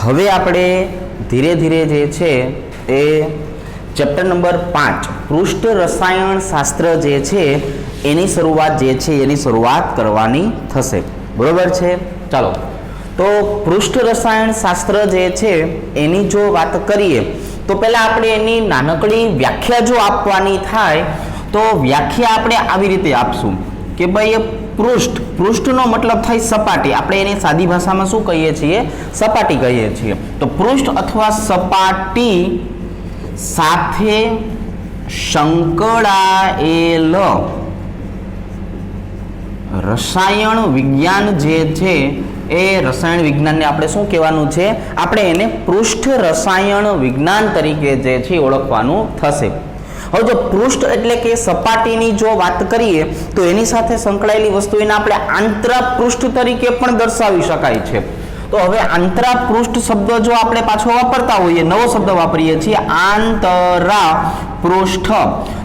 હવે આપણે ધીરે ધીરે જે છે એ ચેપ્ટર નંબર 5 પૃષ્ઠ રસાયણ શાસ્ત્ર જે છે એની શરૂઆત કરવાની થશે, બરોબર છે। ચાલો, તો પૃષ્ઠ રસાયણ શાસ્ત્ર જે છે એની જો વાત કરીએ તો પહેલા આપણે એની નાનકડી વ્યાખ્યા જો આપવાની થાય તો વ્યાખ્યા આપણે આવી રીતે આપશું કે ભાઈ પૃષ્ઠનો મતલબ થાય સપાટી, આપણે એની સાદી ભાષામાં શું કહીએ છીએ? સપાટી કહીએ છીએ। તો પૃષ્ઠ અથવા સપાટી સાથે સંકળાયેલ રસાયણ વિજ્ઞાન જે છે એ રસાયણ વિજ્ઞાનને આપણે શું કહેવાનું છે? આપણે એને પૃષ્ઠ રસાયણ વિજ્ઞાન તરીકે જે છે ઓળખવાનું થશે। હવે જો પૃષ્ઠ એટલે કે સપાટીની જો વાત કરીએ તો એની સાથે સંકળાયેલી વસ્તુ એને આપણે આંતરપૃષ્ઠ તરીકે પણ દર્શાવી શકાય છે। તો હવે આંતરપૃષ્ઠ શબ્દ જો આપણે પાછો વાપરતા હોઈએ, નવો શબ્દ વાપરીએ છીએ આંતરપૃષ્ઠ,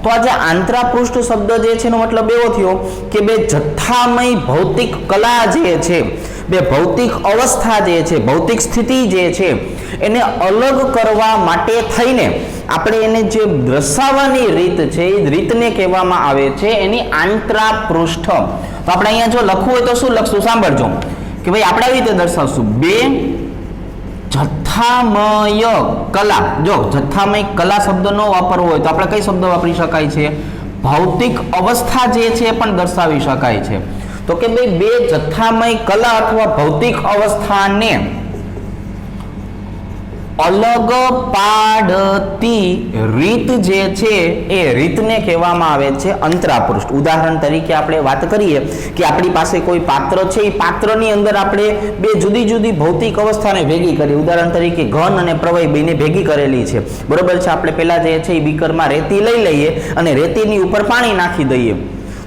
તો આ જે આંતરપૃષ્ઠ શબ્દ જે છે એનો મતલબ એવો થયો કે બે જથ્થામય ભૌતિક કલા જે છે, બે ભૌતિક અવસ્થા જે છે, ભૌતિક સ્થિતિ જે છે એને અલગ કરવા માટે થઈને આપણે એને જે દર્શાવવાની રીત છે એ રીતને કહેવામાં આવે છે એની આંતરપૃષ્ઠ। તો આપણે અહીંયા જો લખવું હોય તો શું લખશું? સાંભળજો કે ભાઈ આપણે આવી રીતે દર્શાવશું, બે જથ્થામય કલા। જો જથ્થામય કલા શબ્દ ન વાપરવો હોય તો આપણે કઈ શબ્દ વાપરી શકાય છે? ભૌતિક અવસ્થા જે છે પણ દર્શાવી શકાય છે। તો કે ભાઈ બે જથ્થામય કલા અથવા ભૌતિક અવસ્થાને અલગ પાડતી રીત જે છે એ રીતને કહેવામાં આવે છે આંતરપૃષ્ઠ। ઉદાહરણ તરીકે આપણે વાત કરીએ કે આપણી પાસે કોઈ પાત્ર છે, એ પાત્રની અંદર આપણે બે જુદી જુદી ભૌતિક અવસ્થાને ભેગી કરી, ઉદાહરણ તરીકે ઘન અને પ્રવાહી બેને ભેગી કરેલી છે, બરોબર છે। આપણે પહેલા જે છે એ બીકરમાં રેતી લઈ લઈએ અને રેતીની ઉપર પાણી નાખી દઈએ,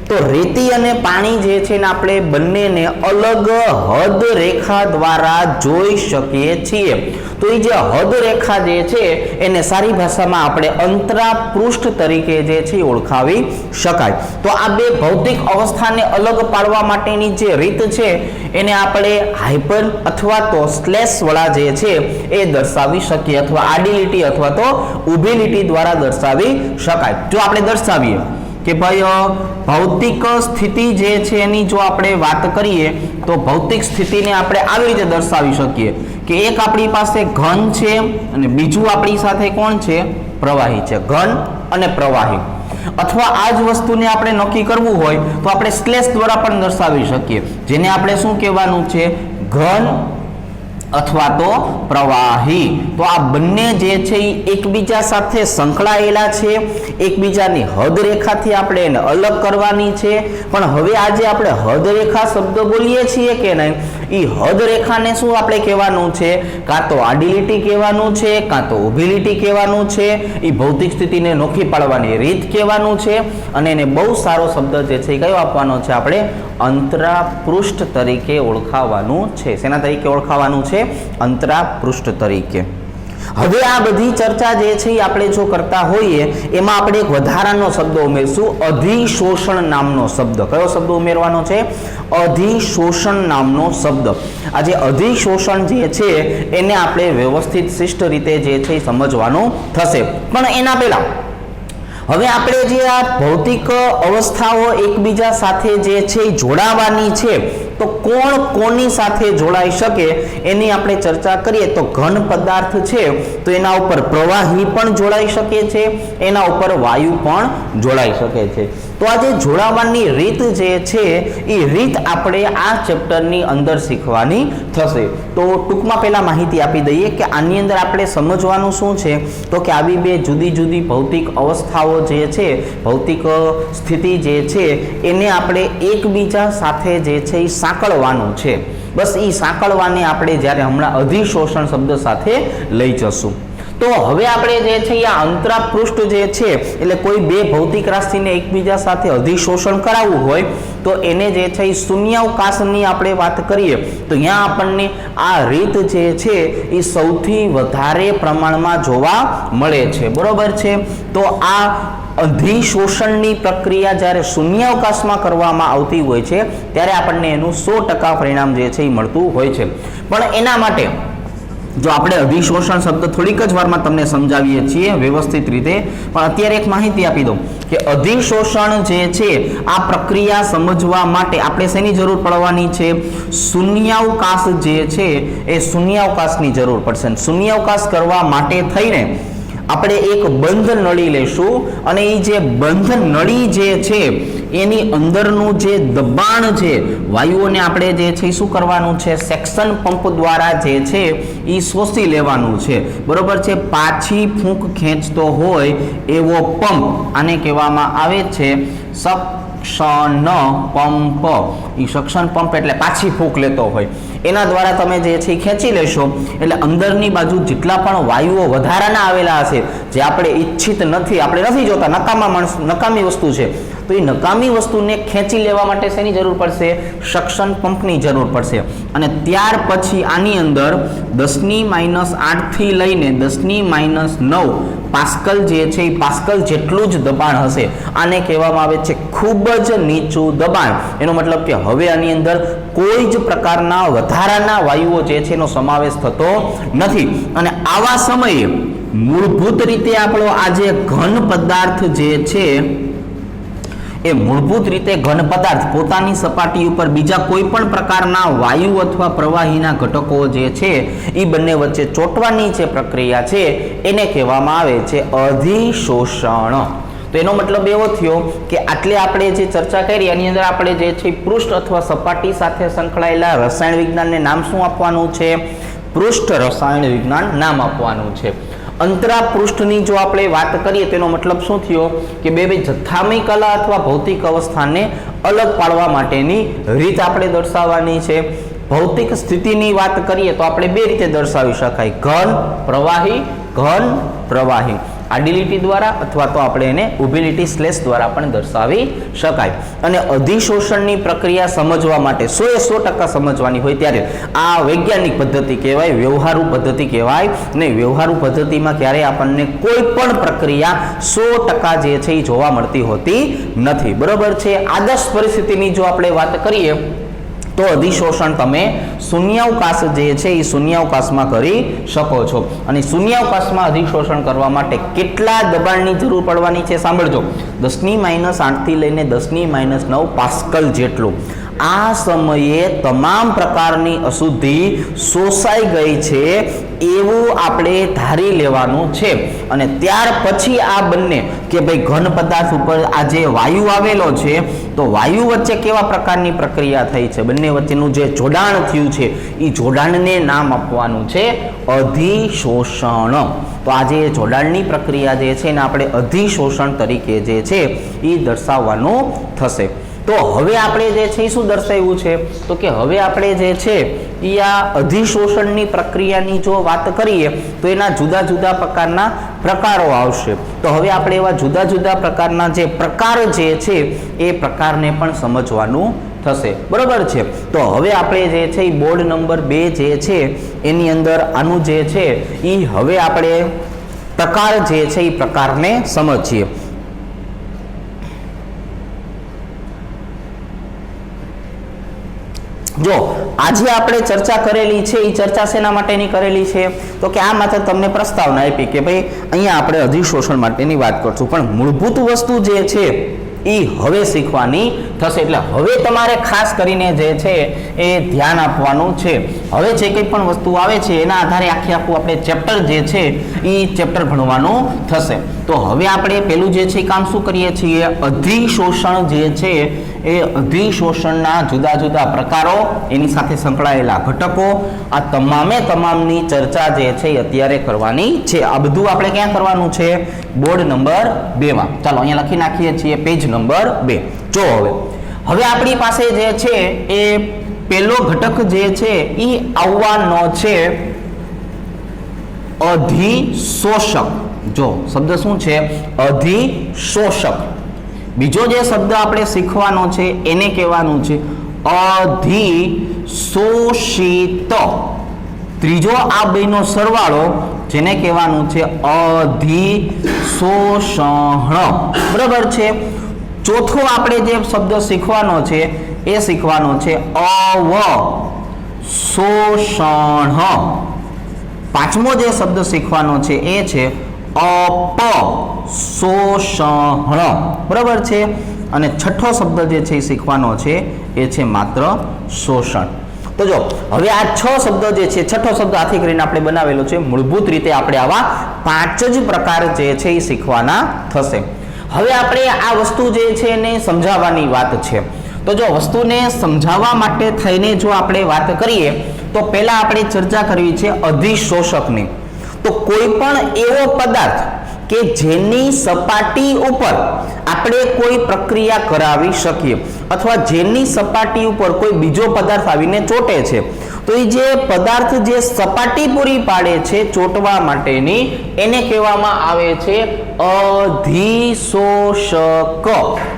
તો રેતી અને પાણી જે છે ને આપણે બંનેને અલગ હદ રેખા દ્વારા જોઈ શકીએ છીએ। તો એ જે હદ રેખા જે છે એને સારી ભાષામાં આપણે આંતરપૃષ્ઠ તરીકે જે છે ઓળખાવી શકાય। તો આ બે ભૌતિક અવસ્થાને અલગ પાડવા માટેની જે રીત છે એને આપણે હાઇપર અથવા તો સ્લેશ વડા જે છે એ દર્શાવી શકીએ, અથવા આડી લીટી અથવા તો ઊભી લીટી દ્વારા દર્શાવી શકાય। જો આપણે દર્શાવીએ કે ભાઈ ભૌતિક સ્થિતિ જે છે એની જો આપણે વાત કરીએ તો ભૌતિક સ્થિતિને આપણે આવી રીતે દર્શાવી શકીએ કે એક આપણી પાસે ઘન છે અને બીજું આપણી સાથે કોણ છે? પ્રવાહી છે, ઘન અને પ્રવાહી। અથવા આ જ વસ્તુને આપણે નક્કી કરવું હોય તો આપણે સ્લેશ દ્વારા પણ દર્શાવી શકીએ, જેને આપણે શું કહેવાનું છે? ઘન અથવા તો પ્રવાહી। તો આ બંને જે છે એ એકબીજા સાથે સંકળાયેલા છે, એકબીજાની હદ રેખાથી આપણે એને અલગ કરવાની છે। પણ હવે આજે આપણે હદ રેખા શબ્દ બોલીએ છીએ કે નહીં, એ હદ રેખાને શું આપણે કહેવાનું છે? કાં તો આડી લીટી કહેવાનું છે, કાં તો ઊભી લીટી કહેવાનું છે, એ ભૌતિક સ્થિતિને નોખી પાડવાની રીત કહેવાનું છે, અને એને બહુ સારો શબ્દ જે છે એ કયો આપવાનો છે? આપણે આંતરપૃષ્ઠ તરીકે ઓળખાવાનું છે। શેના તરીકે ઓળખાવાનું છે? આંતરપૃષ્ઠ તરીકે। હવે આ બધી ચર્ચા જે છે એ આપણે જો કરતા હોઈએ એમાં આપણે એક વધારાનો શબ્દ ઉમેરશું, અધિશોષણ નામનો શબ્દ। કયો શબ્દ ઉમેરવાનો છે? અધિશોષણ નામનો શબ્દ। આ જે અધિશોષણ જે છે એને આપણે વ્યવસ્થિત શિષ્ટ રીતે જે છે એ સમજવાનું થશે। પણ એના પહેલા હવે આપણે જે આ ભૌતિક અવસ્થાઓ એકબીજા સાથે જે છે જોડાવાની છે, તો કોણ કોની સાથે જોડાઈ શકે એની આપણે ચર્ચા કરીએ તો ઘન પદાર્થ છે તો એના ઉપર પ્રવાહી પણ જોડાઈ શકે છે, એના ઉપર વાયુ પણ જોડાઈ શકે છે। તો આ જે જોડાવાની રીત જે છે એ રીત આપણે આ ચેપ્ટરની અંદર શીખવાની થશે। તો ટૂંકમાં પહેલા માહિતી આપી દઈએ કે આની અંદર આપણે સમજવાનું શું છે, તો કે આવી બે જુદી જુદી ભૌતિક અવસ્થાઓ જે છે, ભૌતિક સ્થિતિ જે છે એને આપણે એકબીજા સાથે જે છે એ સાંકળવાનું છે। બસ એ સાંકળવાને આપણે જ્યારે હમણાં અધિશોષણ શબ્દ સાથે લઈ જશું। તો હવે આપણે જે છે આ આંતરપૃષ્ઠ જે છે એટલે કોઈ બે ભૌતિક રાશિને એકબીજા સાથે અધિશોષણ કરાવવું હોય તો એને જે છે એ શૂન્યાવકાશની આપણે વાત કરીએ તો અહીંયા આપણને આ રીત જે છે એ સૌથી વધારે પ્રમાણમાં જોવા મળે છે, બરોબર છે। તો આ અધિશોષણની પ્રક્રિયા જ્યારે શૂન્યાવકાશમાં કરવામાં આવતી હોય છે ત્યારે આપણને એનું 100% પરિણામ જે છે એ મળતું હોય છે। પણ એના માટે જો આપણે અધિશોષણ શબ્દ થોડીક જ વારમાં તમને સમજાવીએ છીએ વ્યવસ્થિત રીતે, પણ અત્યારે એક માહિતી આપી દઉં કે અધિશોષણ જે છે આ પ્રક્રિયા સમજવા માટે આપણે શેની જરૂર પડવાની છે? શૂન્યાવકાશ જે છે એ શૂન્યાવકાશની જરૂર પડશે. શૂન્યાવકાશ કરવા માટે થઈને આપણે એક બંધ નળી લેશું અને એ જે બંધ નળી જે છે એની અંદરનું જે દબાણ છે વાયુઓને આપણે જે છે શું કરવાનું છે? સેક્શન પંપ દ્વારા જે છે એ શોષી લેવાનું છે. બરોબર છે. પાછી ફૂંક ખેંચતો હોય એવો પંપ આને કહેવામાં આવે છે સક્શન પંપ. એ સક્શન પંપ એટલે પાછી ફૂંક લેતો હોય એના દ્વારા તમે જે છે ખેંચી લેશો એટલે અંદરની બાજુ જેટલા પણ વાયુઓ વધારાના આવેલા હશે જે આપણે ઈચ્છિત નથી, આપણે નથી જોતા, નકામી વસ્તુ છે, તો એ નકામી વસ્તુને ખેંચી લેવા માટે શેની જરૂર પડશે? સક્શન પંપની જરૂર પડશે. અને ત્યાર પછી આની અંદર 10⁻8 થી લઈને 10⁻9 પાસ્કલ જે છે એ પાસ્કલ જેટલું જ દબાણ હશે. આને કહેવામાં આવે છે ખૂબ જ નીચું દબાણ. એનો મતલબ કે હવે આની અંદર કોઈ જ પ્રકારના વધારાના વાયુઓ જે છે એનો સમાવેશ થતો નથી. અને આવા સમયે મૂળભૂત રીતે આપણો આ જે ઘન પદાર્થ જે છે એ મૂળભૂત રીતે ઘન પદાર્થ પોતાની સપાટી ઉપર બીજા કોઈ પણ પ્રકારના વાયુ અથવા પ્રવાહીના ઘટકો જે છે એ બંને વચ્ચે ચોંટવાની જે પ્રક્રિયા છે એને કહેવામાં આવે છે અધિશોષણ. તો એનો મતલબ એવો થયો કે આટલે આપણે જે ચર્ચા કરી એની અંદર આપણે જે છે પૃષ્ઠ અથવા સપાટી સાથે સંકળાયેલા રસાયણ વિજ્ઞાનને નામ શું આપવાનું છે? પૃષ્ઠ રસાયણ વિજ્ઞાન નામ આપવાનું છે. અંતરા પૃષ્ઠની જો આપણે વાત કરીએ તેનો મતલબ શું થયો કે બે જથ્થામય અથવા ભૌતિક અવસ્થાને અલગ પાડવા માટેની રીત આપણે દર્શાવવાની છે. ભૌતિક સ્થિતિની વાત કરીએ તો આપણે બે રીતે દર્શાવી શકાય, ઘન પ્રવાહી, ઘન પ્રવાહી. આડી લીટી દ્વારા અથવા તો આપણે એને ઊભી લીટી સ્લેશ દ્વારા પણ દર્શાવી શકાય. અને અધિશોષણની પ્રક્રિયા સમજવા માટે 100% સમજવાની હોય ત્યારે આ વૈજ્ઞાનિક પદ્ધતિ કહેવાય, વ્યવહારુ પદ્ધતિ કહેવાય નહીં. વ્યવહારુ પદ્ધતિમાં ક્યારેય આપણને કોઈ પણ પ્રક્રિયા 100% જે છે એ જોવા મળતી હોતી નથી. બરોબર છે. આદર્શ પરિસ્થિતિની જો આપણે વાત કરીએ તો અધિશોષણ તમે શૂન્યાવકાશ જે છે એ શૂન્યાવકાશમાં કરી શકો છો. અને શૂન્યાવકાશમાં અધિશોષણ કરવા માટે કેટલા દબાણની જરૂર પડવાની છે સાંભળજો. 10⁻8 થી લઈને 10⁻9 પાસ્કલ જેટલું. આ સમયે તમામ પ્રકારની અશુદ્ધિ શોષાઈ ગઈ છે એવું આપણે ધારી લેવાનું છે. અને ત્યાર પછી આ બંને કે ભાઈ ઘન પદાર્થ ઉપર આ જે વાયુ આવેલો છે તો વાયુ વચ્ચે કેવા પ્રકારની પ્રક્રિયા થઈ છે, બંને વચ્ચેનું જે જોડાણ થયું છે એ જોડાણને નામ આપવાનું છે અધિશોષણ. તો આ જે જોડાણની પ્રક્રિયા જે છે એને આપણે અધિશોષણ તરીકે જે છે એ દર્શાવવાનું થશે. તો હવે આપણે જે છે શું દર્શાવ્યું છે તો કે હવે આપણે જે છે એ આ અધિશોષણની પ્રક્રિયાની જો વાત કરીએ તો એના જુદા જુદા પ્રકારના પ્રકારો આવશે. તો હવે આપણે એવા જુદા જુદા પ્રકારના જે પ્રકાર જે છે એ પ્રકારને પણ સમજવાનું થશે. બરોબર છે. તો હવે આપણે જે છે એ બોર્ડ નંબર 2 જે છે એની અંદર આનું જે છે એ હવે આપણે પ્રકાર જે છે એ પ્રકારને સમજીએ. જો આજે આપણે ચર્ચા કરેલી છે એ ચર્ચા શેના માટેની કરેલી છે તો કે આ માત્ર તમને પ્રસ્તાવના આપી કે ભાઈ અહીંયા આપણે અધિશોષણ માટેની વાત કરશું, પણ મૂળભૂત વસ્તુ જે છે એ હવે શીખવાની થશે. એટલે હવે તમારે ખાસ કરીને જે છે એ ધ્યાન આપવાનું છે. હવે જે કંઈ પણ વસ્તુ આવે છે એના આધારે આખું આપણે ચેપ્ટર જે છે એ ચેપ્ટર ભણવાનું થશે. તો હવે આપણે પેલું જે છે કામ શું કરીએ છીએ? અધિશોષણ જે છે એ અધિશોષણના જુદા જુદા પ્રકારો, એની સાથે સંકળાયેલા ઘટકો, આ તમામની ચર્ચા જે છે એ અત્યારે કરવાની છે. આ બધું આપણે ક્યાં કરવાનું છે? બોર્ડ નંબર 2 માં. ચાલો અહીંયા લખી નાખીએ છીએ પેજ નંબર 2. જો હવે આપણી પાસે જે છે એ પેલો ઘટક જે છે એ આવવાનો છે અધિશોષક. જો શબ્દ શું છે? અધિશોષક. બીજો જે શબ્દ આપણે શીખવાનો છે એને કહેવાનું છે અધિશોષિત. ત્રીજો આ બેનો સરવાળો જેને કહેવાનું છે અધિશોષણ. બરાબર છે. ચોથો આપણે જે શબ્દ શીખવાનો છે એ શીખવાનો છે અવશોષણ. પાંચમો જે શબ્દ શીખવાનો છે એ છે અપશોષણ, બરાબર છે। અને છઠ્ઠો શબ્દ જે છે એ શીખવાનો છે એ છે માત્ર શોષણ। તો જો હવે આ 6 શબ્દો જે છે, છઠ્ઠો શબ્દ આથી કરીને આપણે બનાવેલો છે। મૂળભૂત રીતે આપણે આવા 5 જ પ્રકાર જે છે એ શીખવાના થશે। હવે આપણે આ વસ્તુ જે છે એને સમજાવવાની વાત છે। તો જો વસ્તુને સમજાવવા માટે થઈને જો આપણે વાત કરીએ તો પહેલા આપણે ચર્ચા કરવી છે અધિશોષકની। તો કોઈ પણ એવો પદાર્થ કે જેની સપાટી ઉપર આપણે કોઈ પ્રક્રિયા કરાવી શકીએ અથવા જેની સપાટી ઉપર કોઈ બીજો પદાર્થ આવીને ચોટે છે, તો એ જે પદાર્થ જે સપાટી પૂરી પાડે છે ચોટવા માટેની, એને કહેવામાં આવે છે અધિશોષક।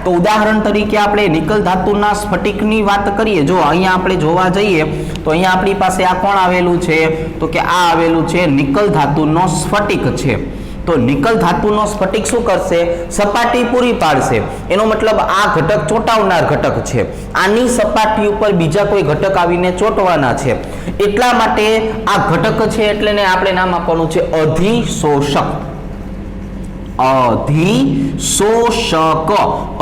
તો ઉદાહરણ તરીકે આપણે નિકલ ધાતુના સ્ફટિકની વાત કરીએ। જો અહીંયા આપણે જોવા જઈએ તો અહીંયા આપણી પાસે આ કોણ આવેલું છે, તો કે આ આવેલું છે નિકલ ધાતુનો સ્ફટિક છે। તો નિકલ ધાતુનો સ્ફટિક શું કરશે, સપાટી પૂરી પાડશે। એનો મતલબ આ ઘટક ચોંટાવનાર ઘટક છે, આની સપાટી ઉપર બીજા કોઈ ઘટક આવીને ચોંટવાના છે, એટલા માટે આ ઘટક છે એટલે ને આપણે નામ આપવાનું છે અધિશોષક। અધિશોષક,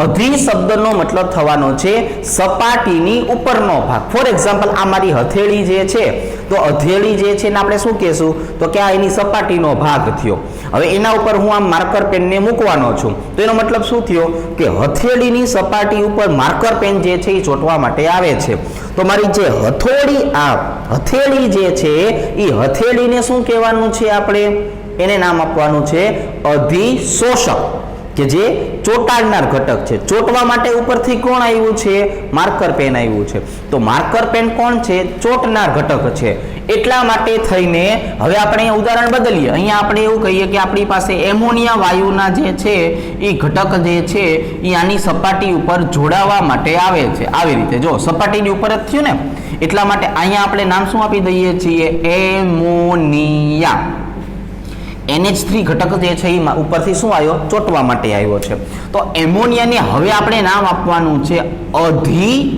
અધિ શબ્દનો મતલબ થવાનો છે સપાટીની ઉપરનો ભાગ। ફોર એક્ઝામ્પલ આ મારી હથેળી જે છે, તો હથેળી જે છે ને આપણે શું કહેશું, તો કે આ એની સપાટીનો ભાગ થયો। હવે એના ઉપર હું આમ માર્કર પેનને મૂકવાનો છું, તો એનો મતલબ શું થયો કે હથેળીની સપાટી ઉપર માર્કર પેન જે છે એ ચોંટવા માટે આવે છે। તો મારી જે હથેળી જે છે એ હથેળીને શું કહેવાનું છે, આપણે એને નામ આપવાનું છે અધિશોષક, કે જે ચોંટાડનાર ઘટક છે। ચોંટવા માટે ઉપરથી કોણ આવ્યું છે, માર્કર પેન આવ્યું છે। તો માર્કર પેન કોણ છે, ચોંટનાર ઘટક છે। એટલા માટે થઈને હવે આપણે ઉદાહરણ બદલીએ। અહીંયા આપણે એવું કહીએ કે આપણી પાસે એમોનિયા વાયુના જે છે એ ઘટક જે છે એ આની સપાટી ઉપર જોડાવા માટે આવે છે। આવી રીતે જો સપાટીની ઉપર જ થયું ને, એટલા માટે અહીંયા આપણે નામ શું આપી દઈએ છીએ, એમોનિયા। NH3 ઘટક જે છે એ ઉપરથી શું આવ્યો, ચોંટવા માટે આવ્યો છે। તો એમોનિયાને હવે આપણે નામ આપવાનું છે અધિશોષિત।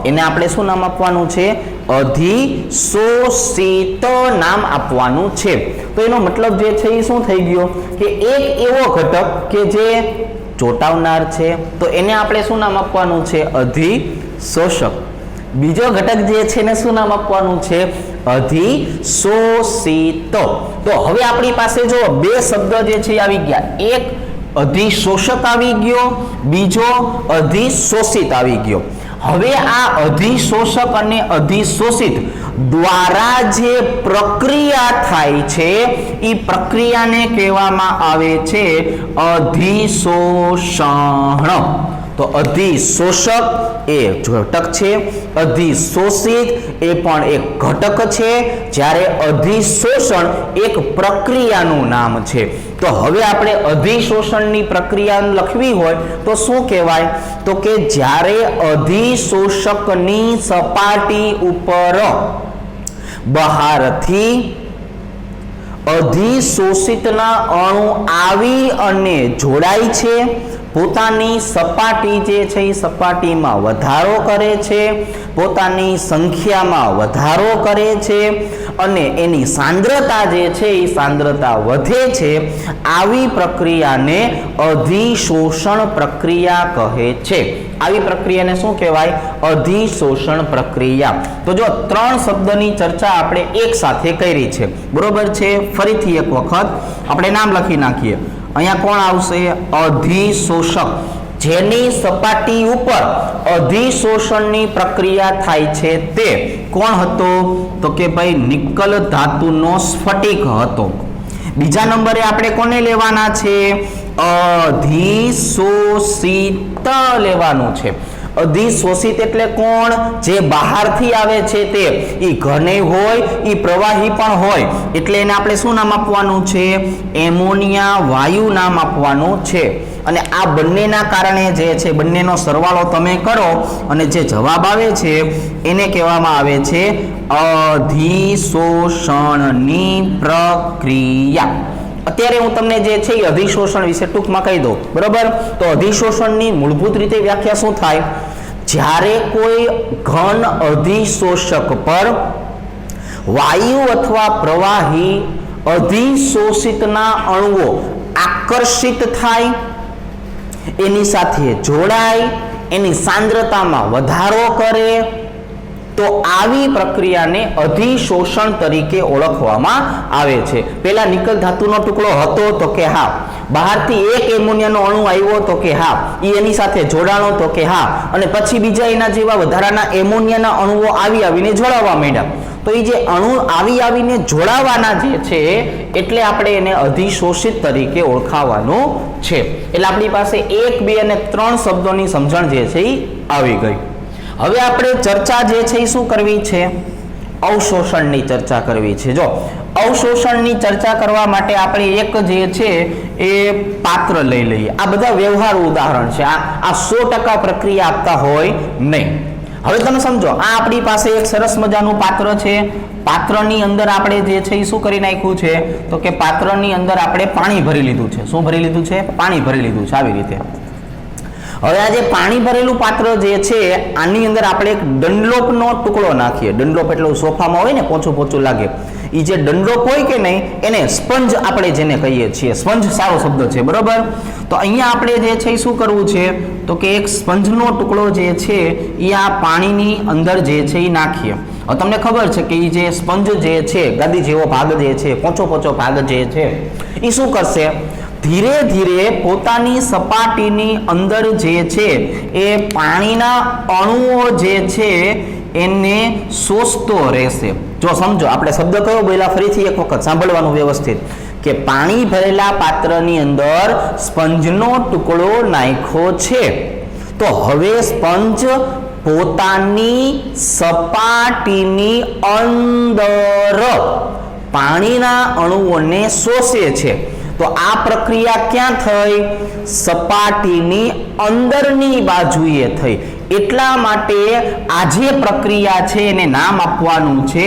એને આપણે શું નામ આપવાનું છે, અધિશોષિત નામ આપવાનું છે। તો એનો મતલબ જે છે એ શું થઈ ગયો કે એક એવો ઘટક કે જે ચોંટાવનાર છે, તો એને આપણે શું નામ આપવાનું છે, અધિશોષક। બીજો ઘટક જે છે ને શું નામ આપવાનું છે, અધિશોષિત। તો હવે આપણી પાસે જો બે શબ્દ જે છે આવી ગયા, એક અધિશોષક આવી ગયો, બીજો અધિશોષિત આવી ગયો। હવે આ અધિશોષક અને અધિશોષિત દ્વારા જે પ્રક્રિયા થાય છે એ પ્રક્રિયાને કહેવામાં આવે છે અધિશોષણ। તો અધિશોષક એ ઘટક છે, અધિશોષિત એ પણ એક ઘટક છે, જ્યારે અધિશોષણ એક પ્રક્રિયાનું નામ છે। તો હવે આપણે અધિશોષણની પ્રક્રિયા લખવી હોય તો શું કહેવાય, તો કે જ્યારે અધિશોષકની સપાટી ઉપર બહારથી અધિશોષિતના અણુ આવી અને જોડાય છે, પોતાની સપાટી જે છે એ સપાટીમાં વધારો કરે છે, પોતાની સંખ્યામાં વધારો કરે છે અને એની સાંદ્રતા જે છે એ સાંદ્રતા વધે છે, આવી પ્રક્રિયાને અધિશોષણ પ્રક્રિયા કહે છે। આવી પ્રક્રિયાને શું કહેવાય, અધિશોષણ પ્રક્રિયા। તો જો 3 શબ્દની ચર્ચા આપણે એક સાથે કરી છે, બરોબર છે। ફરીથી એક વખત આપણે નામ લખી નાખીએ। અહીંયા કોણ આવશે, અધિશોષક, જેની સપાટી ઉપર અધિશોષણની પ્રક્રિયા થાય છે તે કોણ હતો, તો કે ભાઈ નિકલ ધાતુનો સ્ફટિક હતો। બીજા નંબરે આપણે કોને લેવાના છે, અધિશોષિત લેવાનું છે। અધિશોષિત એટલે કોણ, જે બહારથી આવે છે તે, ઈ ઘને હોય ઈ પ્રવાહી પણ હોય, એટલે એને આપણે શું નામ આપવાનું છે, એમોનિયા વાયુ નામ આપવાનું છે। અને આ બંનેના કારણે જે છે, બંનેનો સરવાળો તમે કરો અને જે જવાબ આવે છે એને કહેવામાં આવે છે અધિશોષણની પ્રક્રિયા। અત્યારે હું તમને જે છે એ અધિશોષણ વિશે ટૂંકમાં કહી દઉં, બરોબર। તો અધિશોષણની મૂળભૂત રીતે વ્યાખ્યા શું થાય, જ્યારે કોઈ ઘન અધિશોષક પર વાયુ અથવા પ્રવાહી અધિશોષિતના અણુઓ આકર્ષિત થાય, એની સાથે જોડાય, એની સાંદ્રતામાં વધારો કરે, તો આવી પ્રક્રિયાને અધિશોષણ તરીકે ઓળખવામાં આવે છે. પહેલા નિકલ ધાતુનો ટુકડો હતો તો કે હા, બહારથી એક એમોનિયાનો અણુ આવ્યો તો કે હા, એની સાથે જોડાણો તો કે હા, અને પછી બીજા એના જેવા વધારાના એમોનિયાના અણુઓ આવીને જોડાવા માંડ્યા. તો એ જે અણુ આવીને જોડાવાના જે છે એટલે આપણે એને અધિશોષિત તરીકે ઓળખાવાનું છે. એટલે આપણી પાસે 1, 2 અને 3 શબ્દોની સમજણ જે છે એ આવી ગઈ. હવે આપણે ચર્ચા જે છે એ શું કરવી છે? અવશોષણની ચર્ચા કરવી છે. જો અવશોષણની ચર્ચા કરવા માટે આપણે એક જે છે એ પાત્ર લઈ લઈએ. આ બધા વ્યવહારુ ઉદાહરણ છે. આ 100% પ્રક્રિયા આપતા હોય નહીં. હવે તમે સમજો, આ આપણી પાસે એક સરસ મજાનું પાત્ર છે. પાત્રની અંદર આપણે જે છે એ શું કરી નાખ્યું છે? તો કે પાત્રની અંદર આપણે પાણી ભરી લીધું છે. શું ભરી લીધું છે? પાણી ભરી લીધું છે. આવી રીતે હવે આ જે પાણી ભરેલું પાત્ર જે છે આની અંદર આપણે એક ડનલોપનો ટુકડો નાખીએ. ડનલોપ એટલે સોફામાં હોય ને, પોચું પોચું લાગે, એ જે ડનલોપ હોય કે નહીં, એને સ્પંજ આપણે જેને કહીએ છીએ. સ્પંજ સારો શબ્દ છે, બરોબર? તો અહીંયા આપણે જે છે શું કરવું છે? તો કે એક સ્પંજનો ટુકડો જે છે એ આ પાણીની અંદર જે છે એ નાખીએ. હવે તમને ખબર છે કે એ જે સ્પંજ જે છે, ગાદી જેવો ભાગ જે છે, પોચો પોચો ભાગ જે છે, એ શું કરશે? ધીરે ધીરે પોતાની સપાટીની અંદર જે છે એ પાણીના અણુઓ જે છે એને શોષતો રહેશે. જો સમજો, આપણે શબ્દ કયો બોલ્યા, ફરીથી એક વખત સાંભળવાનું વ્યવસ્થિત, કે પાણી ભરેલા પાત્રની અંદર સ્પંજનો ટુકડો નાખ્યો છે. તો હવે સ્પંજ પોતાની સપાટીની અંદર પાણીના અણુઓને શોષે છે. તો આ પ્રક્રિયા ક્યાં થઈ? સપાટીની અંદરની બાજુએ થઈ. એટલા માટે આ જે પ્રક્રિયા છે એને નામ આપવાનું છે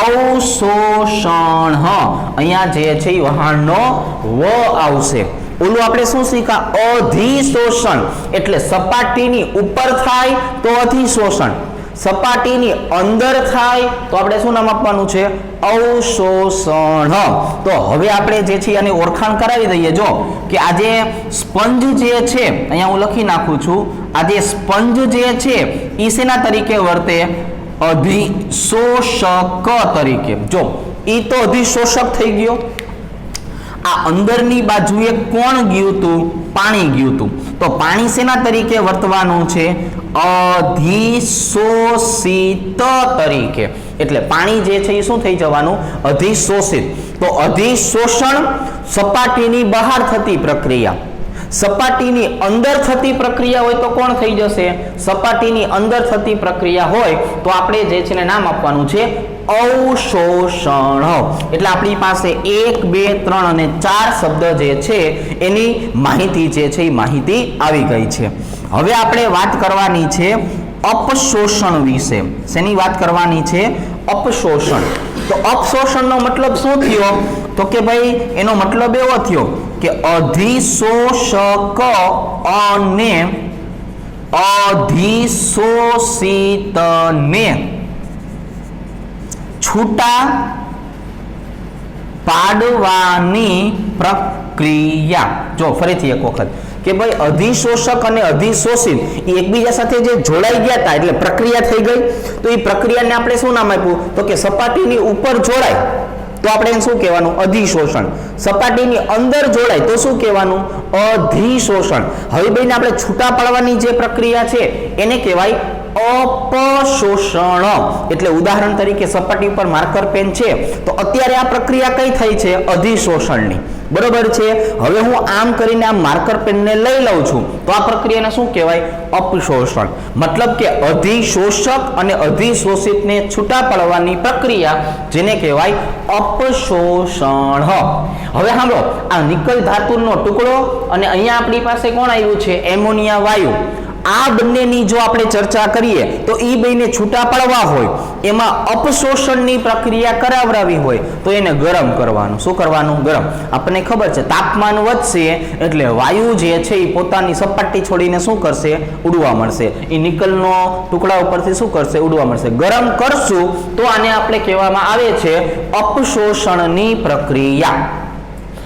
અવશોષણ. અહીંયા જે છે એ વહાણનો વ આવશે. ઓલું આપણે શું શીખ્યા? અધિશોષણ. એટલે સપાટીની ઉપર થાય તો અધિશોષણ, સપાટીની અંદર થાય તો આપણે શું નામ આપવાનું છે? અવશોષણ. તો હવે આપણે જે છે આને ઓળખાણ કરાવી દઈએ. જો કે આ જે સ્પંજ જે છે, અહીંયા હું લખી નાખું છું, આ જે સ્પંજ જે છે એ શેના તરીકે વર્તે? અધિશોષક તરીકે. જો એ તો અધિશોષક થઈ ગયો. આ અંદરની બાજુએ કોણ ગયું હતું? પાણી ગયું હતું. તો પાણી શેના તરીકે વર્તવાનું છે? અધિશોષિત તરીકે. એટલે પાણી જે છે એ શું થઈ જવાનું? અધિશોષિત. તો અધિશોષણ સપાટીની બહાર થતી પ્રક્રિયા. સપાટીની અંદર થતી પ્રક્રિયા હોય તો કોણ થઈ જશે? સપાટીની અંદર થતી પ્રક્રિયા હોય તો આપણે જે છે ને નામ આપવાનું છે અવશોષણ. એટલે આપણી પાસે 1, 2, 3 અને 4 શબ્દ જે છે એની માહિતી જે છે એ માહિતી આવી ગઈ છે. હવે આપણે વાત કરવાની છે અપશોષણ વિશે. શેની વાત કરવાની છે? અપશોષણ. તો અપશોષણનો મતલબ શું થયો? તો કે ભાઈ એનો મતલબ એવો થયો કે અધિશોષક અને અધિશોષિતને છૂટા પાડવાની પ્રક્રિયા. જો ફરીથી એક વખત કે ભાઈ અધિશોષક અને અધિશોષિત એ એકબીજા સાથે જે જોડાઈ ગયા હતા એટલે પ્રક્રિયા થઈ ગઈ. તો એ પ્રક્રિયાને આપણે શું નામ આપ્યું? તો કે સપાટીની ઉપર જોડાય તો આપણે એને શું કહેવાનું? અધિશોષણ. સપાટીની અંદર જોડાય તો શું કહેવાનું? અધિશોષણ. હવે બેન આપણે છૂટા પાડવાની જે પ્રક્રિયા છે એને કહેવાય અપશોષણ. એટલે ઉદાહરણ તરીકે સપાટી ઉપર માર્કર પેન છે તો અત્યારે આ પ્રક્રિયા કઈ થઈ છે? અધિશોષણની. બરોબર છે? હવે હું આમ કરીને આ માર્કર પેનને લઈ લઉં છું તો આ પ્રક્રિયાને શું કહેવાય? અપશોષણ. મતલબ કે અધિશોષક અને અધિશોષિતને છૂટા પાડવાની પ્રક્રિયા જેને કહેવાય અપશોષણ. હવે સાંભળો, આ નિકલ ધાતુનો ટુકડો અને અહીંયા આપણી પાસે કોણ આવ્યું છે? એમોનિયા વાયુ. આ બંનેની જો આપણે ચર્ચા કરીએ તો એ બેને છૂટા પાડવા હોય, એમાં અપશોષણની પ્રક્રિયા કરાવરાવી હોય તો એને ગરમ કરવાનું. શું કરવાનું? ગરમ. આપણને ખબર છે તાપમાન વધશે એટલે વાયુ જે છે એ પોતાની સપાટી છોડીને શું કરશે? ઉડવા મળશે. એ નિકલનો ટુકડા ઉપરથી શું કરશે? ઉડવા મળશે. ગરમ કરશું તો આને આપણે કહેવામાં આવે છે અપશોષણની પ્રક્રિયા.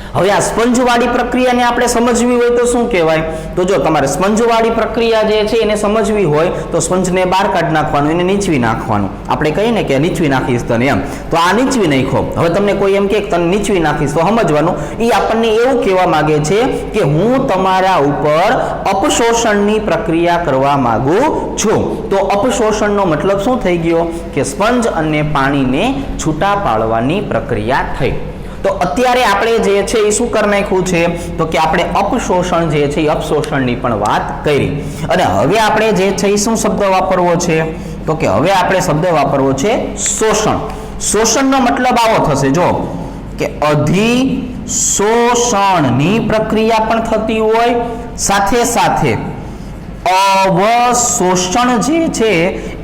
હવે આ સ્પંજવાળી પ્રક્રિયાને આપણે સમજવી હોય તો શું કહેવાય? તો જો તમારે સ્પંજવાળી પ્રક્રિયા જે છે એને સમજવી હોય તો સ્પંજને બહાર કાઢી નાખવાનું, એને નીચવી નાખવાનું. આપણે કહીએ ને કે નીચવી નાખીશ તને, એમ તો આ નીચવી નાખો. હવે તમને કોઈ એમ કે તને નીચવી નાખીશ તો સમજવાનું એ આપણને એવું કહેવા માંગે છે કે હું તમારા ઉપર અપશોષણની પ્રક્રિયા કરવા માંગુ છું. તો અપશોષણનો મતલબ શું થઈ ગયો? કે સ્પંજ અને પાણીને છૂટા પાડવાની પ્રક્રિયા થઈ. તો અત્યારે આપણે જે છે એ શું કરી નાખ્યું છે? તો કે આપણે અપશોષણ જે છે એ અપશોષણની પણ વાત કરી. અને હવે આપણે જે છે એ શું શબ્દ વાપરવો છે? તો કે હવે આપણે શબ્દ વાપરવો છે શોષણ. શોષણનો મતલબ આવો થશે, જો કે અધિશોષણની પ્રક્રિયા પણ થતી હોય, સાથે સાથે અવશોષણ જે છે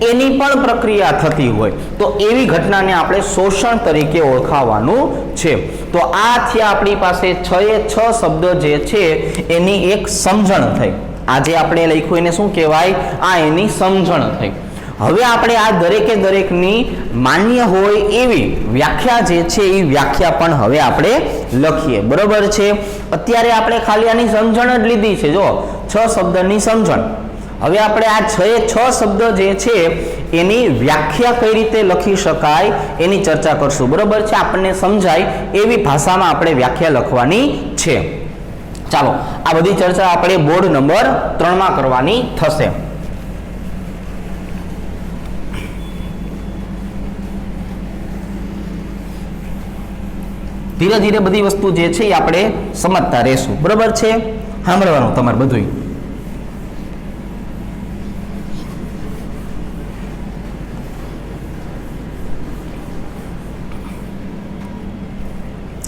એની પણ પ્રક્રિયા થતી હોય, તો એવી ઘટનાને આપણે શોષણ તરીકે ઓળખાવાનું છે. તો આ થયા આપણી પાસે 6 શબ્દ જે છે એની એક સમજણ થઈ. આ જે આપણે લખ્યું એને શું કહેવાય? આ એની સમજણ થઈ. હવે આપણે આ દરેકે દરેકની માન્ય હોય એવી વ્યાખ્યા જે છે એ વ્યાખ્યા પણ હવે આપણે લખીએ. બરોબર છે? અત્યારે આપણે ખાલી આની સમજણ જ લીધી છે, જો 6 શબ્દની સમજણ. હવે આપણે આ 6 શબ્દ જે છે એની વ્યાખ્યા કઈ રીતે લખી શકાય એની ચર્ચા કરશું. બરોબર છે? આપણને સમજાય એવી ભાષામાં આપણે વ્યાખ્યા લખવાની છે. ચાલો આ બધી ચર્ચા આપણે બોર્ડ નંબર 3 માં કરવાની થશે. ધીરે ધીરે બધી વસ્તુ જે છે એ આપણે સમજતા રહેશું. બરોબર છે? સાંભળવાનું તમારે બધું.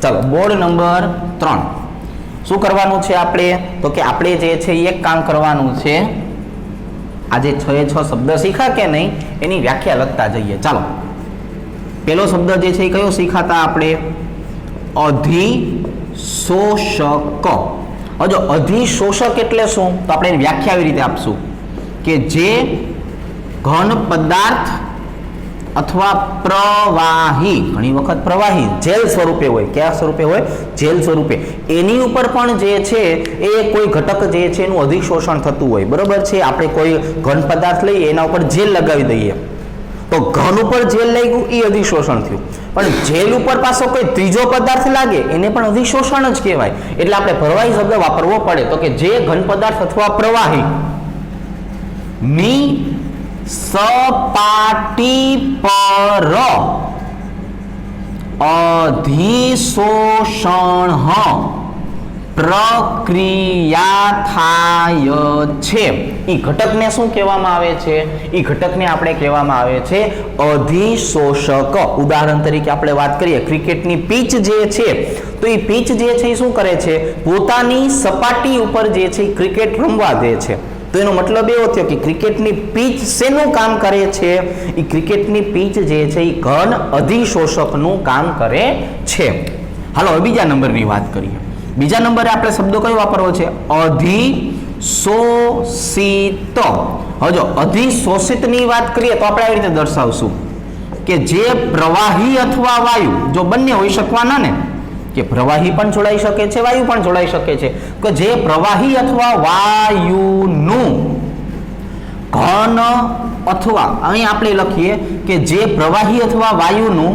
ચાલો બોર્ડ નંબર 3 શું કરવાનું છે આપણે? તો કે આપણે જે છે એક કામ કરવાનું છે, આજે 6 શબ્દ શીખા કે નહીં એની વ્યાખ્યા લખતા જઈએ. ચાલો પેલો શબ્દ જે છે એ કયો શીખાતા આપણે? અધિશોષક. જો અધિશોષક એટલે શું? તો આપણે એની વ્યાખ્યા આવી રીતે આપશું કે જે ઘન પદાર્થ અથવા પ્રવાહી, ઘણી વખત પ્રવાહી જેલ સ્વરૂપે હોય. કયા સ્વરૂપે હોય? જેલ સ્વરૂપે. એની ઉપર પણ જે છે એ કોઈ ઘટક જે છે એનું અધિશોષણ થતું હોય. બરોબર છે? આપણે કોઈ ઘન પદાર્થ લઈએ એના ઉપર જેલ લગાવી દઈએ તો ઘન ઉપર જેલ લાગ્યું એ અધિશોષણ થયું. પણ જેલ ઉપર પાછો કોઈ ત્રીજો પદાર્થ લાગે એને પણ અધિશોષણ જ કહેવાય. એટલે આપણે પ્રવાહી શબ્દ વાપરવો પડે. તો કે જે ઘન પદાર્થ અથવા પ્રવાહી ની સપાટી પર અધિશોષણ પ્રક્રિયા થાય છે એ ઘટકને શું કહેવામાં આવે છે? એ ઘટકને આપણે કહેવામાં આવે છે અધિશોષક. ઉદાહરણ તરીકે આપણે વાત કરીએ ક્રિકેટની પીચ જે છે તો એ પીચ જે છે એ શું કરે છે? પોતાની સપાટી ઉપર જે છે ક્રિકેટ રમવા દે છે. તો એનો મતલબ એવો થયો કે ક્રિકેટની પીચ શેનું કામ કરે છે? એ ક્રિકેટની પીચ જે છે એ ઘન અધિશોષકનું કામ કરે છે. હાલો હવે બીજા નંબરની વાત કરીએ. બીજા નંબરે આપણે શબ્દો કયો વાપરવો છે? અધિશોષિત. હવે જો અધિશોષિતની વાત કરીએ તો આપણે આવી રીતે દર્શાવશું કે જે પ્રવાહી અથવા વાયુ, જો બંને હોઈ શકવાના ને, કે પ્રવાહી પણ જોડાઈ શકે છે, વાયુ પણ જોડાઈ શકે છે, કે જે પ્રવાહી અથવા વાયુનું ઘન અથવા અહીં આપણે લખીએ કે જે પ્રવાહી અથવા વાયુનું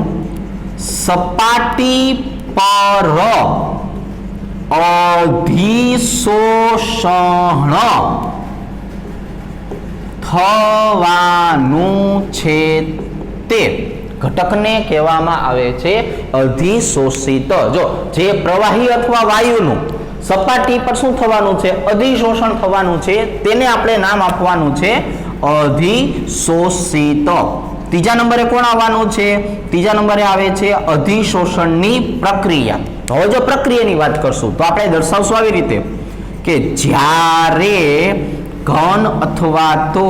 સપાટી પર અધિશોષણ થવાનું છે તે ઘટકને કહેવામાં આવે છે અધિશોષિત. જો જે પ્રવાહી અથવા વાયુનું સપાટી પર શું થવાનું છે? અધિશોષણ થવાનું છે, તેને આપણે નામ આપવાનું છે અધિશોષિત. ત્રીજા નંબરે કોણ આવવાનું છે? ત્રીજા નંબરે આવે છે અધિશોષણની પ્રક્રિયા. હવે જો પ્રક્રિયાની વાત કરશું તો આપણે દર્શાવશું આવી રીતે કે જ્યારે ઘન અથવા તો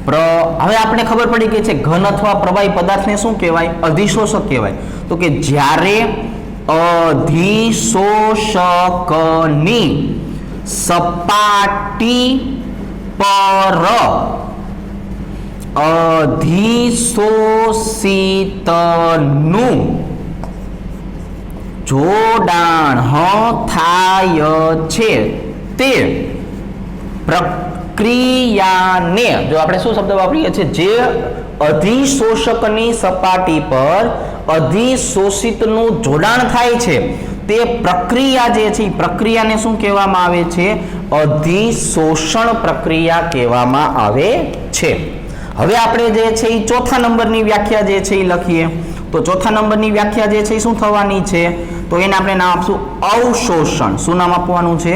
હવે આપણે ખબર પડી ગઈ છે ઘન અથવા પ્રવાહી પદાર્થને શું કહેવાય? અધિશોષક કહેવાય. તો કે જ્યારે અધિશોષકની સપાટી પર અધિશોષિતનું જોડાણ થાય છે તે પ્રક્રિયાને, જો આપણે શું શબ્દ વાપરીએ છીએ, જે અધિશોષકની સપાટી પર અધિશોષિતનું જોડાણ થાય છે તે પ્રક્રિયા જે છે, પ્રક્રિયાને શું કહેવામાં આવે છે? અધિશોષણ પ્રક્રિયા કહેવામાં આવે છે. હવે આપણે જે છે એ ચોથા નંબરની વ્યાખ્યા જે છે એ લખીએ. તો ચોથા નંબરની વ્યાખ્યા જે છે એ શું થવાની છે? તો એને આપણે નામ આપશું અવશોષણ. શું નામ આપવાનું છે?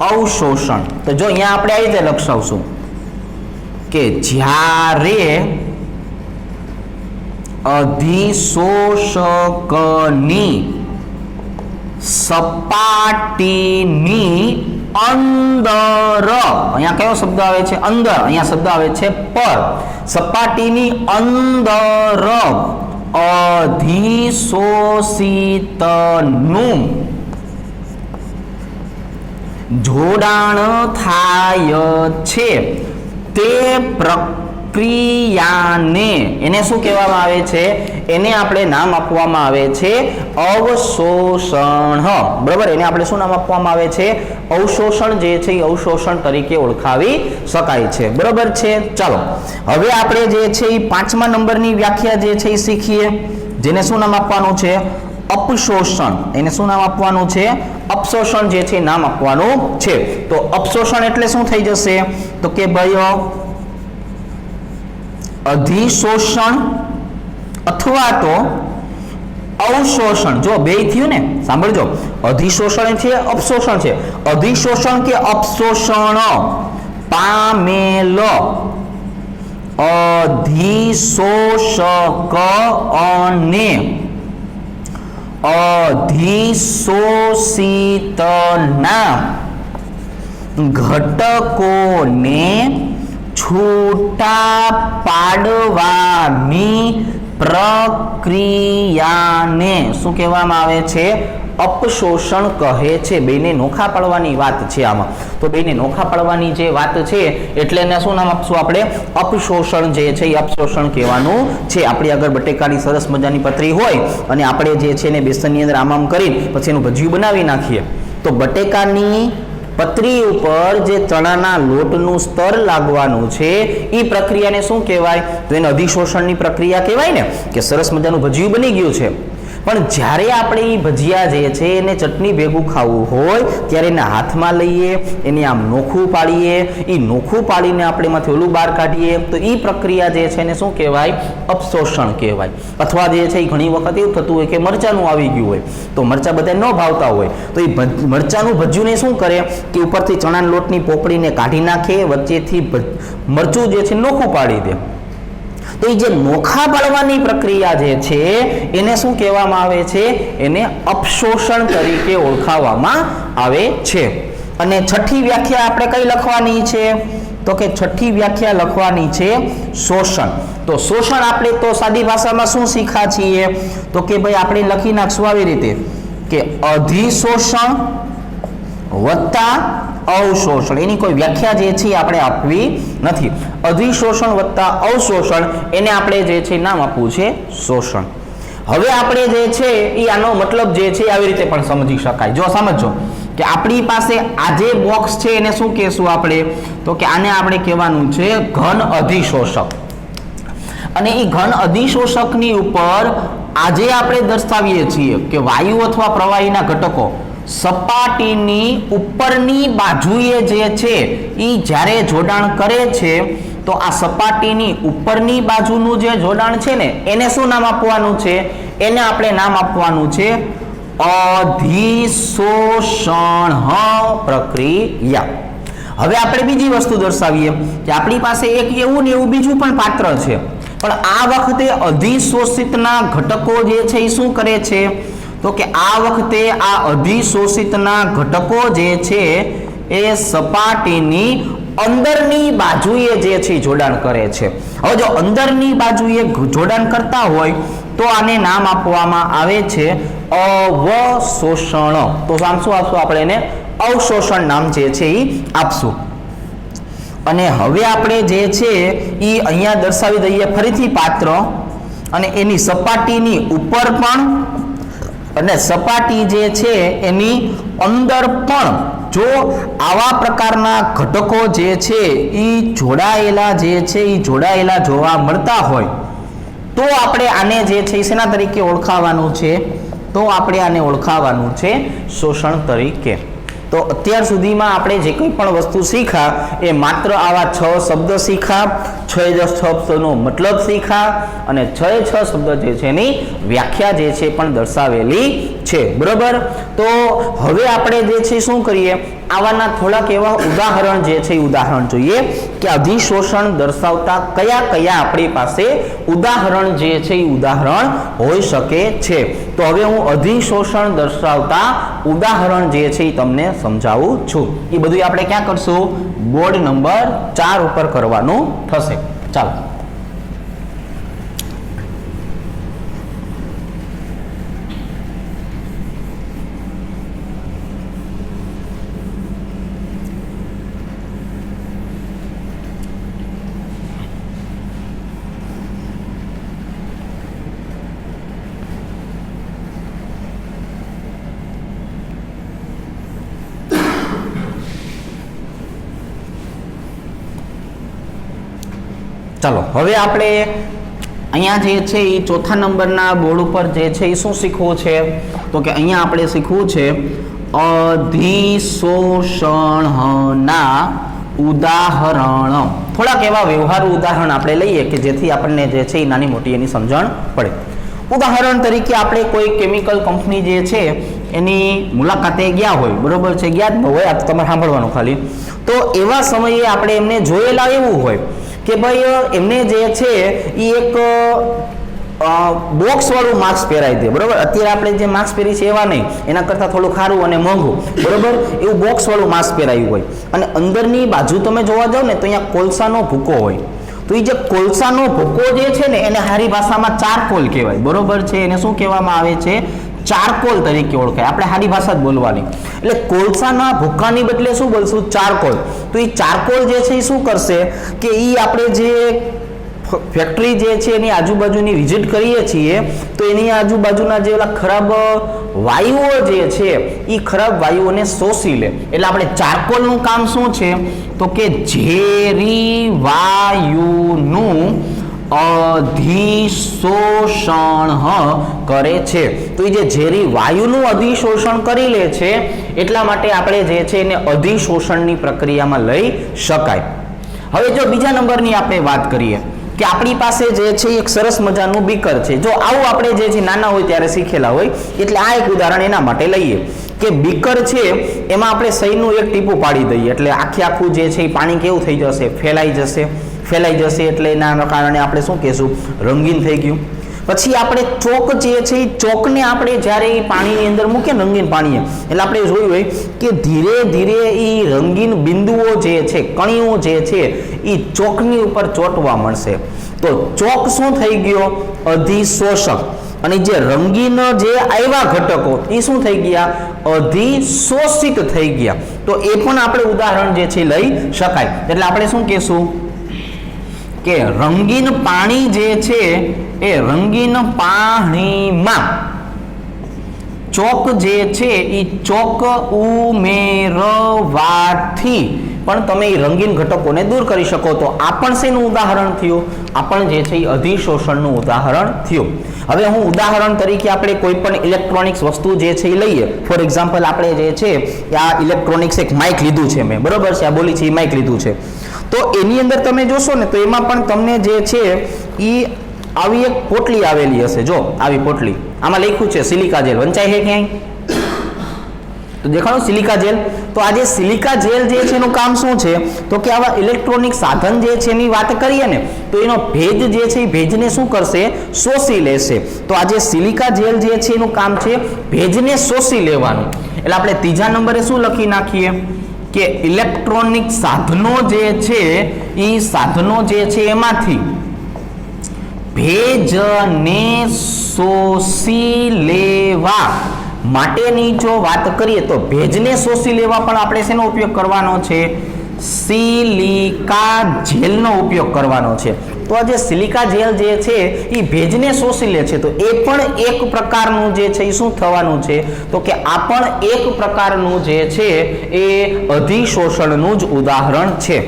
અવશોષણ. તો જો અહીંયા આપણે આ રીતે લખાવશું કે જ્યારે અધિશોષકની સપાટીની અંદર, અહીંયા કયો શબ્દ આવે છે? અંદર. અહીંયા શબ્દ આવે છે પર. સપાટીની અંદર અધિશોષિતનું જોડાણ થાય છે તે પ્રક્રિયાને, એને શું કહેવામાં આવે છે? એને આપણે નામ આપવામાં આવે છે અવશોષણ. બરાબર, એને આપણે શું નામ આપવામાં આવે છે? અવશોષણ જે છે એ અવશોષણ તરીકે ઓળખાવી શકાય છે. બરાબર છે. ચાલો હવે આપણે જે છે એ પાંચમા નંબરની વ્યાખ્યા જે છે એ શીખીએ, જેને શું નામ આપવાનું છે? અપશોષણ. એને શું નામ આપવાનું છે? અપશોષણ જે છે નામ આપવાનું છે. તો અપશોષણ એટલે શું થઈ જશે? તો કે ભાઈ અધિશોષણ અથવા તો અવશોષણ. જો બે થયું ને, સાંભળજો, અધિશોષણ છે, અપશોષણ છે. અધિશોષણ કે અપશોષણ પામેલ અધિશોષક અને અધિશોષિતના ઘટકોને છૂટા પાડવાની પ્રક્રિયાને શું કહેવામાં આવે છે? અપશોષણ કહે છે. બેને નોખા પાડવાની વાત છે આમાં. તો બેને નોખા પાડવાની જે વાત છે એટલે એને શું નામ આપશું આપણે? અપશોષણ જે છે એ અપશોષણ કહેવાનું છે. આપણી આગળ બટેકાની સરસ મજાની પતરી હોય અને આપણે જે છે એને બેસનની અંદર આમ કરીને પછી એનું ભજીયું બનાવી નાખીએ, તો બટેકાની પતરી ઉપર જે ચણાના લોટનું સ્તર લાગવાનું છે એ પ્રક્રિયાને શું કહેવાય? તો એને અધિશોષણની પ્રક્રિયા કહેવાય ને, કે સરસ મજાનું ભજીયું બની ગયું છે. પણ જ્યારે આપણે એ ભજીયા જે છે એને ચટણી ભેગું ખાવું હોય ત્યારે એને હાથમાં લઈએ, એને આમ નોખું પાડીએ, એ નોખું પાડીને આપણે એમાંથી ઓલું બહાર કાઢીએ, તો એ પ્રક્રિયા જે છે એને શું કહેવાય? અપશોષણ કહેવાય. અથવા જે છે એ ઘણી વખત એવું થતું હોય કે મરચાનું આવી ગયું હોય, તો મરચા બધા ન ભાવતા હોય, તો એ મરચાનું ભજીયુંને શું કરે કે ઉપરથી ચણાના લોટની પોપડીને કાઢી નાખે, વચ્ચેથી મરચું જે છે નોખું પાડી દે. તો એ જે નોખા પાડવાની પ્રક્રિયા જે છે એને શું કહેવામાં આવે છે? એને અપશોષણ તરીકે ઓળખાવવામાં આવે છે. અને છઠ્ઠી વ્યાખ્યા આપણે કઈ લખવાની છે? તો કે છઠ્ઠી વ્યાખ્યા લખવાની છે શોષણ. તો શોષણ આપણે તો સાદી ભાષામાં શું શીખ્યા છીએ? તો કે ભાઈ આપણે લખી નાખશું આવી રીતે કે અધિશોષણ વત્તા અવશોષણ. એની કોઈ વ્યાખ્યા જે છે આપણે આપવી નથી. અધિશોષણ વત્તા અવશોષણ એને આપણે જે છે નામ આપવું છે શોષણ. હવે આપણે જે છે એ આનો મતલબ જે છે આવી રીતે પણ સમજી શકાય. જો સમજો કે આપણી પાસે આ જે બોક્સ છે એને શું કહેશું આપણે? તો કે આને આપણે કહેવાનું છે ઘન અધિશોષક. અને એ ઘન અધિશોષકની ઉપર આજે આપણે દર્શાવીએ છીએ કે વાયુ અથવા પ્રવાહીના ઘટકો સપાટીની ઉપરની બાજુએ જે છે એ જ્યારે જોડાણ કરે છે, તો આ સપાટીની ઉપરની બાજુનું જે જોડાણ છે ને એને શું નામ આપવાનું છે? એને આપણે નામ આપવાનું છે અધિશોષણ પ્રક્રિયા. હવે આપણે બીજી વસ્તુ દર્શાવીએ કે આપણી પાસે એક એવું ને એવું બીજું પણ પાત્ર છે, પણ આ વખતે અધિશોષિતના ઘટકો જે છે એ શું કરે છે? તો કે આ વખતે આ અધિશોષિતના ઘટકો જે છે એ સપાટીની અંદરની બાજુએ જે છે જોડાણ કરે છે. હવે જો અંદરની બાજુએ જોડાણ કરતા હોય તો આને નામ આપવામાં આવે છે અવશોષણ. તો નામ શું આપશું આપણે એને? અવશોષણ નામ જે છે એ આપશું. અને હવે આપણે જે છે એ અહીંયા દર્શાવી દઈએ ફરીથી પાત્ર, અને એની સપાટીની ઉપર પણ અને સપાટી જે છે એની અંદર પણ જો આવા પ્રકારના ઘટકો જે છે એ જોડાયેલા જોવા મળતા હોય તો આપણે આને જે છે શેના તરીકે ઓળખાવાનું છે? તો આપણે આને ઓળખાવાનું છે શોષણ તરીકે. તો અત્યાર સુધીમાં આપણે જે કંઈ પણ વસ્તુ શીખ્યા એ માત્ર આવા 6 શબ્દ શીખ્યા, 6 શબ્દનો મતલબ શીખ્યા, અને 6 શબ્દ જે છે એની વ્યાખ્યા જે છે પણ દર્શાવેલી છે. બરોબર. તો હવે આપણે જે છે શું કરીએ, આવાના થોડાક એવા ઉદાહરણ જે છે ઉદાહરણ જોઈએ કે અધિશોષણ દર્શાવતા કયા કયા આપણી પાસે ઉદાહરણ જે છે એ ઉદાહરણ હોઈ શકે છે. તો હવે હું અધિશોષણ દર્શાવતા ઉદાહરણ જે છે એ તમને સમજાવું છું. એ બધું આપણે ક્યાં કરશું? બોર્ડ નંબર 4 ઉપર કરવાનું થશે. ચાલો. ચાલો હવે આપણે અહીંયા જે છે એ ચોથા નંબરના બોર્ડ ઉપર જે છે એ શું શીખવું છે? તો કે અહીંયા આપણે શીખવું છે અધિશોષણના ઉદાહરણ. થોડાક એવા વ્યવહારુ ઉદાહરણ આપણે લઈએ કે જેથી આપણને જે છે એ નાની મોટી એની સમજણ પડે. ઉદાહરણ તરીકે આપણે કોઈ કેમિકલ કંપની જે છે એની મુલાકાતે ગયા હોય, બરોબર છે, ગયા જ ન હોય, આ તમારે સાંભળવાનું ખાલી. તો એવા સમયે આપણે એમને જોયેલા એવું હોય કે ભાઈ એમને જે છે એ એક બોક્સ વાળું માસ્ક પહેરાવી દે. બરોબર. અત્યારે આપણે જે માસ્ક પહેરી છે એવા નહીં, એના કરતાં થોડું ખારું અને મોંઘું, બરોબર, એવું બોક્સ વાળું માસ્ક પહેરાવ્યું હોય, અને અંદરની બાજુ તમે જોવા જાવ ને તો અહીંયા કોલસાનો ભૂકો હોય. તો એ જે કોલસાનો ભૂકો જે છે ને એને સારી ભાષામાં ચારકોલ કહેવાય. બરોબર છે. એને શું કહેવામાં આવે છે? ચારકોલ તરીકે ઓળખાય. આપણે સારી ભાષા જ બોલવાની. એટલે કોલસાના ભૂકાની બદલે શું બોલશું? ચારકોલ. તો એ ચારકોલ જે છે એ શું કરશે કે એ આપણે જે ફેક્ટરી જે છે એની આજુબાજુની વિઝિટ કરીએ છીએ તો એની આજુબાજુના જે ઓલા ખરાબ વાયુઓ જે છે એ ખરાબ વાયુઓને શોષી લે. એટલે આપણે ચારકોલનું કામ શું છે? તો કે ઝેરી વાયુનું અધિશોષણ કરે છે. તો એ જે ઝેરી વાયુનું અધિશોષણ કરી લે છે એટલા માટે આપણે જે છે એને અધિશોષણની પ્રક્રિયામાં લઈ શકાય. હવે જો બીજા નંબરની આપણે વાત કરીએ કે આપણી પાસે જે છે એક સરસ મજાનું બીકર છે. જો આવું આપણે જે છે નાના હોય ત્યારે શીખેલા હોય, એટલે આ એક ઉદાહરણ એના માટે લઈએ કે બીકર છે એમાં આપણે સહીનું એક ટીપું પાડી દઈએ એટલે આખું જે છે એ પાણી કેવું થઈ જશે? ફેલાઈ જશે. એટલે એના કારણે આપણે શું કહેશું? રંગીન થઈ ગયું. પછી આપણે ચોક જે છે એ ચોકને આપણે જ્યારે એ પાણીની અંદર મૂકીએ રંગીન પાણીએ એટલે આપણે જોયું હોય કે ધીરે ધીરે એ રંગીન બિંદુઓ જે છે, કણીઓ જે છે એ ચોકની ઉપર ચોંટવા મળશે. તો ચોક શું થઈ ગયો? અધિશોષક. અને જે રંગીન જે આવ્યા ઘટકો એ શું થઈ ગયા? અધિશોષિત થઈ ગયા. તો એ પણ આપણે ઉદાહરણ જે છે લઈ શકાય. એટલે આપણે શું કહેશું કે રંગીન પાણી જે છે એ રંગીન પાણીમાં ચોક જે છે એ ચોક ઉમેરવાથી પણ તમે એ રંગીન ઘટકોને દૂર કરી શકો. તો આ પણ શેનું ઉદાહરણ થયું? આ પણ જે છે એ અધિશોષણનું ઉદાહરણ થયું. હવે હું ઉદાહરણ તરીકે આપણે કોઈ પણ ઇલેક્ટ્રોનિક્સ વસ્તુ જે છે એ લઈએ. ફોર એક્ઝામ્પલ આપણે જે છે આ ઇલેક્ટ્રોનિક્સ એક માઇક લીધું છે મેં, બરોબર છે, આ બોલી છે એ માઇક લીધું છે. તો એની અંદર તમે જોશો ને તો એમાં પણ તમને જે છે એ આવી એક પોટલી આવેલી હશે. જો આવી પોટલી, આમાં લખ્યું છે સિલિકા જેલ. વંચાય છે ક્યાંય? તો દેખાડો સિલિકા જેલ. તો આ જે સિલિકા જેલ જે છે એનું કામ શું છે? તો કે આવા ઇલેક્ટ્રોનિક સાધન જે છે એની વાત કરીએ ને તો એનો ભેજ જે છે એ ભેજને શું કરશે? શોષી લેશે. તો આ જે સિલિકા જેલ જે છે એનું કામ છે ભેજને શોષી લેવાનું. એટલે આપણે ત્રીજા નંબરે શું લખી નાખીએ? કે ઇલેક્ટ્રોનિક સાધનો જે છે એ સાધનો જે છે એમાંથી ભેજને શોષી લેવા માટેની જો વાત કરીએ તો ભેજને શોષી લેવા પણ આપણે શેનો ઉપયોગ કરવાનો છે? સિલિકા જેલનો ઉપયોગ કરવાનો છે. તો આ જે સિલિકા જેલ જે છે એ ભેજને શોષી લે છે, તો એ પણ એક પ્રકારનું જે છે એ શું થવાનું છે? તો કે આ પણ એક પ્રકારનું જે છે એ અધિશોષણનું જ ઉદાહરણ છે.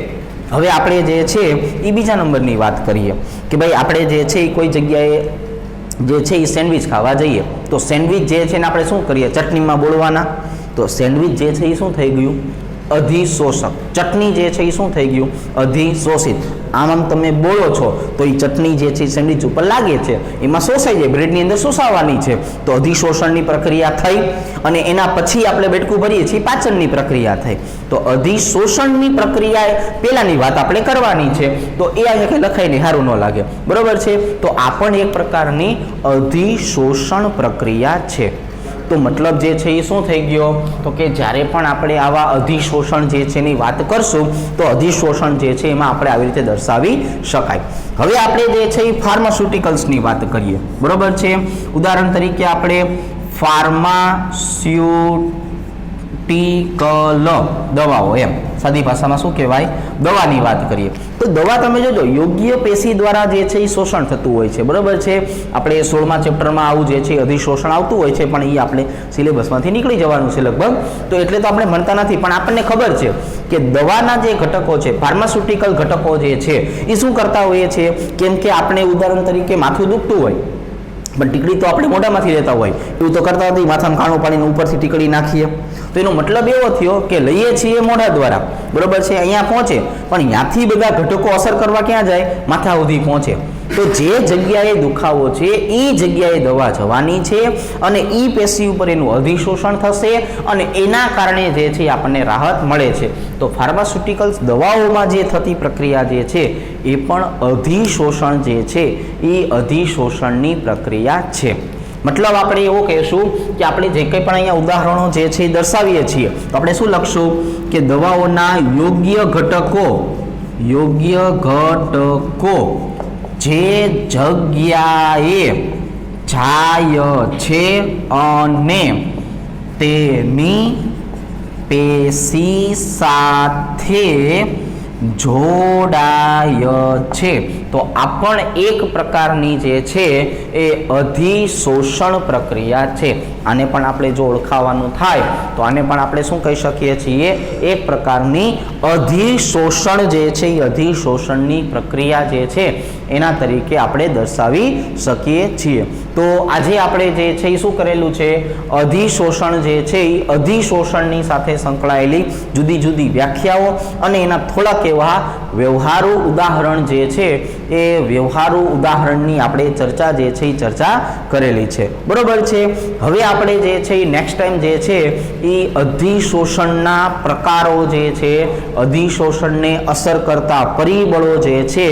હવે આપણે જે છે એ બીજા નંબરની વાત કરીએ કે ભાઈ આપણે જે છે એ કોઈ જગ્યાએ જે છે એ સેન્ડવિચ ખાવા જઈએ, તો સેન્ડવિચ જે છે ને આપણે શું કરીએ? ચટણીમાં બોળવાના. તો સેન્ડવિચ જે છે એ શું થઈ ગયું? અધિશોષક. ચટણી જે છે એ શું થઈ ગયું? અધિશોષિત. આમ તમે બોલો છો તો એ ચટણી જે છે સેન્ડવિચ ઉપર લાગે છે, એમાં શોષાઈ જાય, બ્રેડની અંદર શોષાવાની છે. તો અધિશોષણની પ્રક્રિયા થઈ અને એના પછી આપણે બેટકું ભરીએ છીએ, પાચનની પ્રક્રિયા થઈ. તો અધિશોષણની પ્રક્રિયા પહેલાની વાત આપણે કરવાની છે, તો એ અહીંયા લખાઈને સારું ન લાગે, બરોબર છે? તો આ પણ એક પ્રકારની અધિશોષણ પ્રક્રિયા છે. તો મતલબ જે છે એ શું થઈ ગયો? તો કે જ્યારે પણ આપણે આવા અધિશોષણ જે છે એની વાત કરશું તો અધિશોષણ જે છે એમાં આપણે આવી રીતે દર્શાવી શકાય. હવે આપણે જે છે એ ફાર્માસ્યુટિકલ્સની વાત કરીએ, બરોબર છે? ઉદાહરણ તરીકે આપણે ફાર્માસ્યુટિકલ દવાઓ, એમ સાદી ભાષામાં શું કહેવાય? દવાની વાત કરીએ તો દવા તમે જોજો યોગ્ય પેશી દ્વારા જે છે એ શોષણ થતું હોય છે, બરોબર છે? આપણે 16મા ચેપ્ટરમાં આવું જે છે અધિશોષણ આવતું હોય છે, પણ એ આપણે સિલેબસમાંથી નીકળી જવાનું છે લગભગ, તો એટલે તો આપણે ભણતા નથી. પણ આપણને ખબર છે કે દવાના જે ઘટકો છે, ફાર્માસ્યુટિકલ ઘટકો જે છે એ શું કરતા હોઈએ છીએ? કેમ કે આપણે ઉદાહરણ તરીકે માથું દુખતું હોય પણ ટીકડી તો આપણે મોઢામાંથી લેતા હોય, એવું તો કરતા નથી. માથામાં કાણું પાડીને ઉપરથી ટીકડી નાખીએ, તો એનો મતલબ એવો થયો કે લઈએ છીએ મોઢા દ્વારા, બરોબર છે? અહીંયા પહોંચે પણ ત્યાંથી બધા ઘટકો અસર કરવા ક્યાં જાય? માથા સુધી પહોંચે. તો જે જગ્યાએ દુખાવો છે એ જગ્યાએ દવા જવાની છે અને એ પેશી ઉપર એનું અધિશોષણ થશે અને એના કારણે જે છે આપણને રાહત મળે છે. તો ફાર્માસ્યુટિકલ્સ દવાઓમાં જે થતી પ્રક્રિયા જે છે એ પણ અધિશોષણ જે છે એ અધિશોષણની પ્રક્રિયા છે. મતલબ આપણે એવું કહીશું કે આપણે જે કંઈ પણ અહીંયા ઉદાહરણો જે છે એ દર્શાવીએ છીએ તો આપણે શું લખશું? કે દવાઓના યોગ્ય ઘટકો જે જગ્યાએ જાય છે અને તેની પેશી સાથે જોડાય છે. તો આ પણ એક પ્રકારની જે છે એ અધિશોષણ પ્રક્રિયા છે. આને પણ આપણે જો ઓળખાવાનું થાય તો આને પણ આપણે શું કહી શકીએ છીએ? એક પ્રકારની અધિશોષણ જે છે એ અધિશોષણની પ્રક્રિયા જે છે એના તરીકે આપણે દર્શાવી શકીએ છીએ. તો આજે આપણે જે છે એ શું કરેલું છે? અધિશોષણ જે છે એ અધિશોષણની સાથે સંકળાયેલી જુદી જુદી વ્યાખ્યાઓ અને એના થોડાક એવા વ્યવહારુ ઉદાહરણ જે છે એ વ્યવહારુ ઉદાહરણની આપણે ચર્ચા જે છે એ ચર્ચા કરેલી છે, બરોબર છે? હવે આપણે જે છે એ નેક્સ્ટ ટાઈમ જે છે એ અધિશોષણના પ્રકારો જે છે, અધિશોષણને અસર કરતા પરિબળો જે છે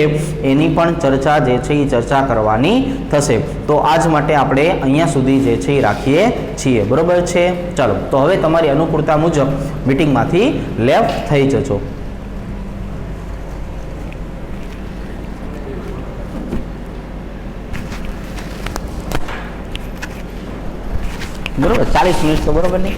એની પણ ચર્ચા જે છે એ ચર્ચા કરવાની થશે. તો આજ માટે આપણે અહીંયા સુધી જે છે એ રાખીએ છીએ, બરોબર છે? ચાલો, તો હવે તમારી અનુકૂળતા મુજબ મીટિંગમાંથી લેફ્ટ થઈ જજો. બરોબર, 40 મિનિટ તો બરોબર નહીં?